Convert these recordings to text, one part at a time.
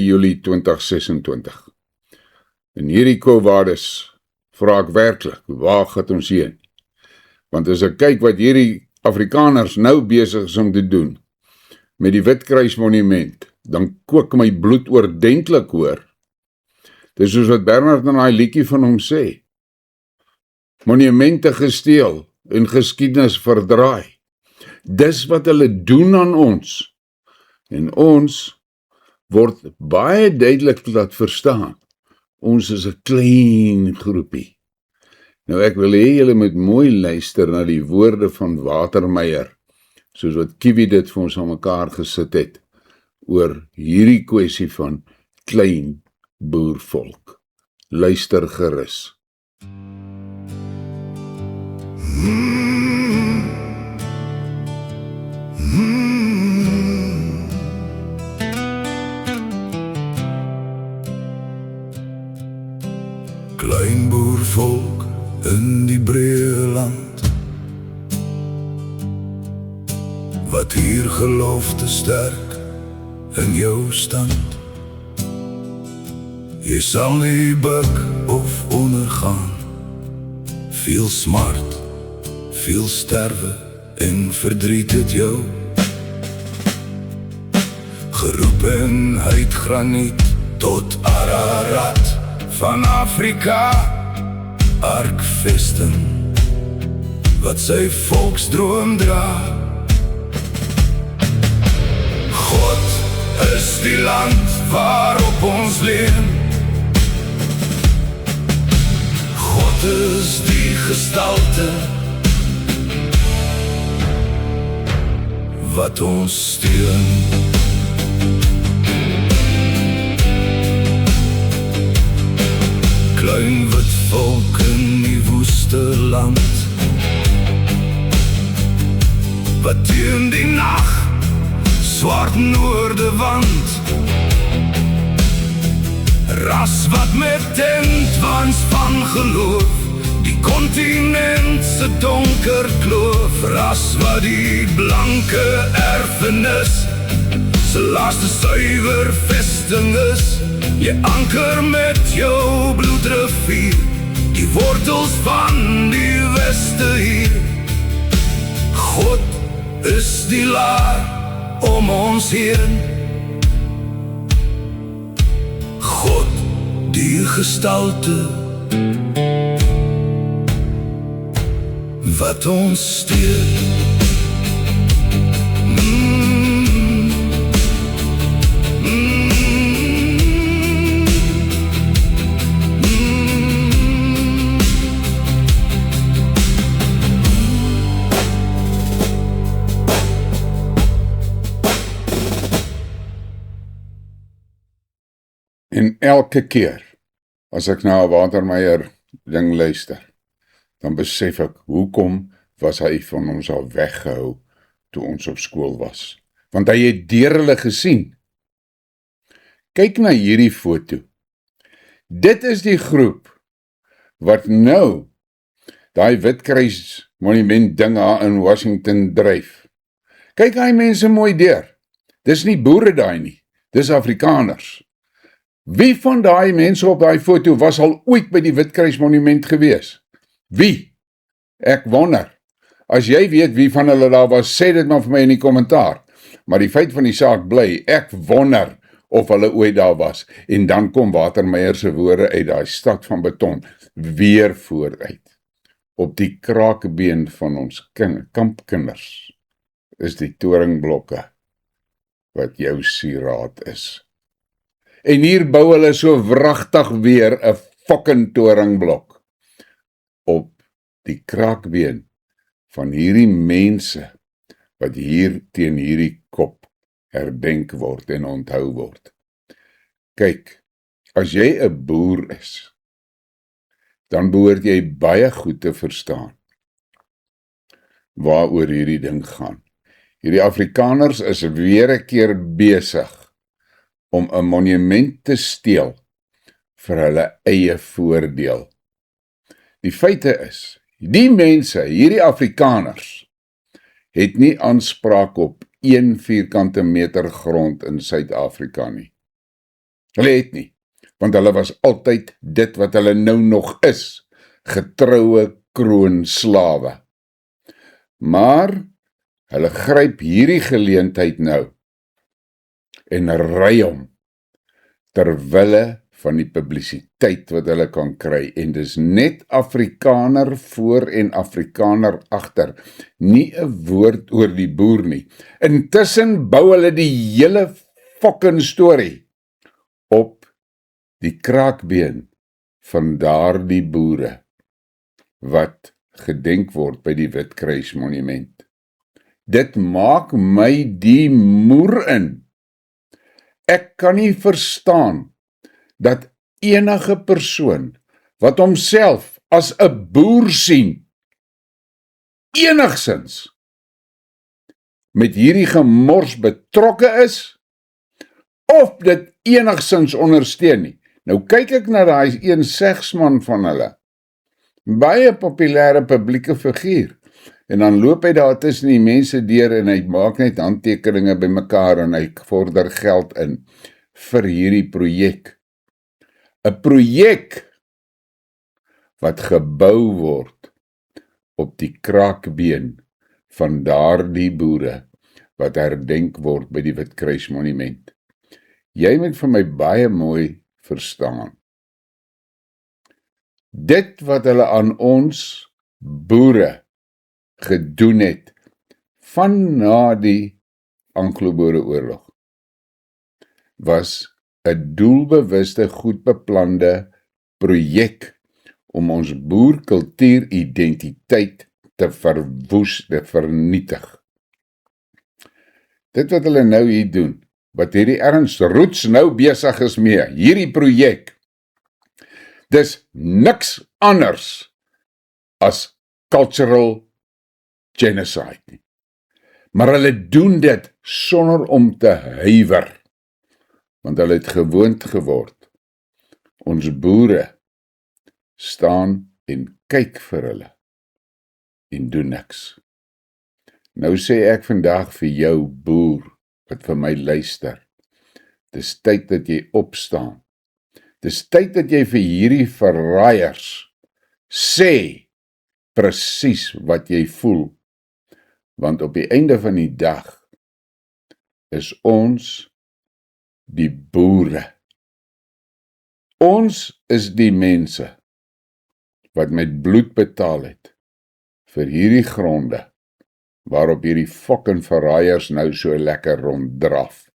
Julie 2026. In hierdie Quo-Vadis vra ek werklik, waar gaan ons heen? Want as ek kyk wat hierdie Afrikaners nou besig is om te doen, met die Witkruismonument, dan kook my bloed oordentlik hoor. Dis soos wat Bernard in daai liedjie van hom sê. Monumente gesteel en geskiedenis verdraai. Dis wat hulle doen aan ons. En ons word baie duidelik laat verstaan. Ons is 'n klein groepie. Nou ek wil hê julle moet mooi luister na die woorde van Watermeyer, soos wat Kiwi dit vir ons aan mekaar gesit het, oor hierdie kwessie van klein boervolk. Luister gerus. Klein boervolk in die breë land, wat hier geloof te sterk in jou stand. Jy sal nie buk of ondergaan, veel smart, veel sterwe en verdriet het jou. Geroepenheid graniet tot Ararat, van Afrika, arkvesting, wat sy volksdroom dra. God is die land waarop ons leef. God is die gestalte wat ons steun. Klein wit volk in die woeste land, wat teen die nacht swart noorde wand. Ras wat met tentwans van geloof die kontinentse donker kloof. Ras wat die blanke erfenis se laaste suiwer vesting is. Jy anker met jou bloedrivier, die wortels van die weste hier. God is die laar om ons heen. God die gestalte wat ons steun. En elke keer, as ek na 'n Watermeyer ding luister, dan besef ek, hoekom was hy van ons al weggehou toe ons op skool was? Want hy het deur hulle gesien. Kyk na hierdie foto. Dit is die groep wat nou daai Witkruismonument ding daar in Washington dryf. Kyk hy mense mooi deur. Dis nie boere daai nie, dis Afrikaners. Wie van daai mense op daai foto was al ooit by die Witkruismonument gewees? Wie? Ek wonder. As jy weet wie van hulle daar was, sê dit maar vir my in die kommentaar. Maar die feit van die saak bly, ek wonder of hulle ooit daar was. En dan kom Watermeyer se woorde uit daai stad van beton weer vooruit. Op die kraakbeen van ons kampkinders is die toringblokke wat jou sieraad is. En hier bou hulle so wragtig weer 'n fucking toringblok op die kraakbeen van hierdie mense wat hier teen hierdie kop herdenk word en onthou word. Kyk, as jy 'n boer is, dan behoort jy baie goed te verstaan waaroor hierdie ding gaan. Hierdie Afrikaners is weer 'n keer besig om 'n monument te steel vir hulle eie voordeel. Die feite is, die mense, hierdie Afrikaners, het nie aanspraak op 1 vierkante meter grond in Suid-Afrika nie. Hulle het nie, want hulle was altyd dit wat hulle nou nog is, getroue kroonslawe. Maar hulle gryp hierdie geleentheid nou en ry hom terwille van die publisiteit wat hulle kan kry, en dis net Afrikaner voor en Afrikaner agter, nie 'n woord oor die boer nie. Intussen bou hulle die hele fucking storie op die kraakbeen van daardie boere wat gedenk word by die Witkruismonument. Dit maak my die moer in. Ek kan nie verstaan dat enige persoon wat homself as 'n boer sien, enigsins met hierdie gemors betrokke is, of dit enigsins ondersteun nie. Nou kyk ek na daai een segsman van hulle, baie populêre publieke figuur, en dan loop hy daar tussen die mense deur en hy maak net handtekeninge bymekaar en hy vorder geld in vir hierdie projek. 'n Projek wat gebou word op die kraakbeen van daardie boere wat herdenk word by die Witkruismonument. Jy moet vir my baie mooi verstaan. Dit wat hulle aan ons boere gedoen het van na die Anglo-Boereoorlog was 'n doelbewuste, goed beplande projek om ons boerkultuuridentiteit te verwoes, te vernietig. Dit wat hulle nou hier doen, wat hierdie Ernst Roets nou besig is mee, hierdie projek, dis niks anders as cultural genocide nie. Maar hulle doen dit sonder om te huiwer, want hulle het gewoond geword. Ons boere staan en kyk vir hulle en doen niks. Nou sê ek vandag vir jou boer wat vir my luister, dis tyd dat jy opstaan. Dis tyd dat jy vir hierdie verraaiers sê presies wat jy voel, want op die einde van die dag is ons die boere. Ons is die mense wat met bloed betaal het vir hierdie gronde waarop hierdie fucking verraaiers nou so lekker ronddraf.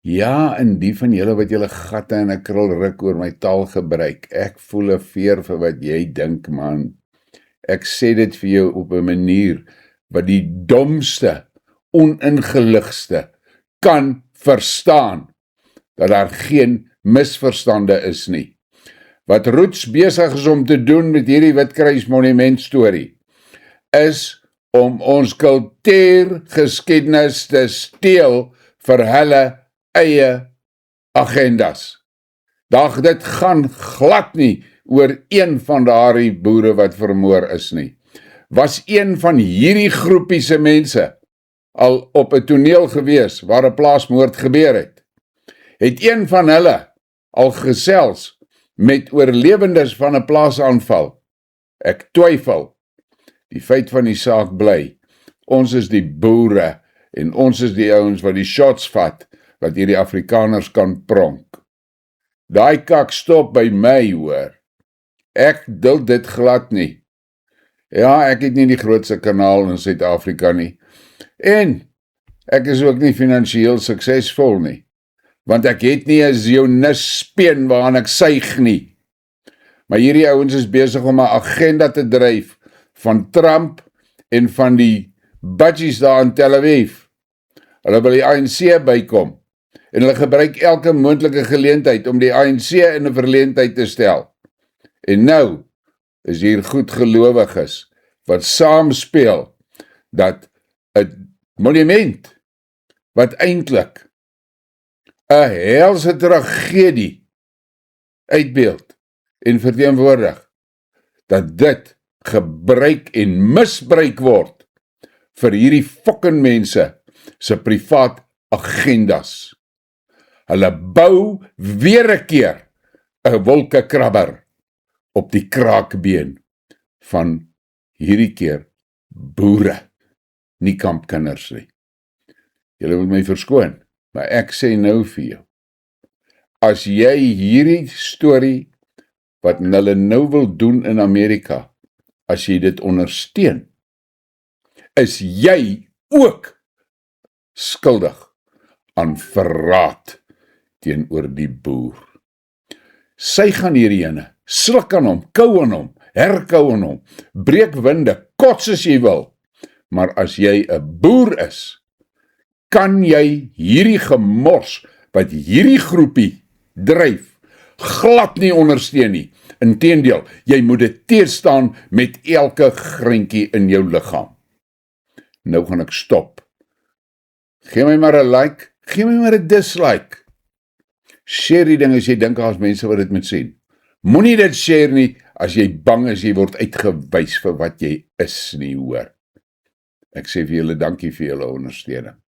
Ja, en die van julle wat julle gatte en 'n krul ruk oor my taal gebruik, ek voel 'n veer vir wat jy dink, man. Ek sê dit vir jou op 'n manier wat die domste, oningeligste kan verstaan, dat daar geen misverstande is nie. Wat Roets besig is om te doen met hierdie Witkruismonument storie, is om ons kultuurgeskiedenis te steel vir hulle eie agendas. Dit gaan glad nie oor een van daardie boere wat vermoor is nie. Was een van hierdie groepiese mense al op 'n toneel gewees waar 'n plaasmoord gebeur het? Het een van hulle al gesels met oorlewendes van 'n plaasaanval? Ek twyfel. Die feit van die saak bly, ons is die boere en ons is die ouens wat die shots vat, wat hierdie Afrikaners kan pronk. Daai kak stop by my, hoor. Ek duld dit glad nie. Ja, ek het nie die grootste kanaal in Suid-Afrika nie. En ek is ook nie finansiëel suksesvol nie, want ek het nie 'n Zionist-speen waaraan ek suig nie. Maar hierdie ouens is besig om 'n agenda te dryf van Trump en van die budgies daar in Tel Aviv. Hulle wil die ANC bykom en hulle gebruik elke moontlike geleentheid om die ANC in 'n verleentheid te stel. En nou is hier goedgelowiges wat saamspeel dat 'n monument wat eintlik 'n helse tragedie uitbeeld en verteenwoordig, dat dit gebruik en misbruik word vir hierdie fucking mense se privaat agendas. Hulle bou weer 'n keer 'n wolkekrabber op die kraakbeen van hierdie keer boere, nie kampkinders nie. Julle moet my verskoon, maar ek sê nou vir jou, as jy hierdie storie wat hulle nou wil doen in Amerika, as jy dit ondersteun, is jy ook skuldig aan verraad teenoor die boer. Sy gaan hierheen, sluk aan hom, kou aan hom, herkou aan hom, breek winde, kots as jy wil, maar as jy 'n boer is, kan jy hierdie gemors wat hierdie groepie dryf, glad nie ondersteun nie. Inteendeel, jy moet dit teenstaan met elke greintjie in jou liggaam. Nou gaan ek stop. Gee my maar 'n like, gee my maar 'n dislike. Share die ding as jy dink daar's mense wat dit moet sien. Moenie dit share nie as jy bang is jy word uitgewys vir wat jy is nie, hoor. Ek sê vir julle dankie vir julle ondersteuning.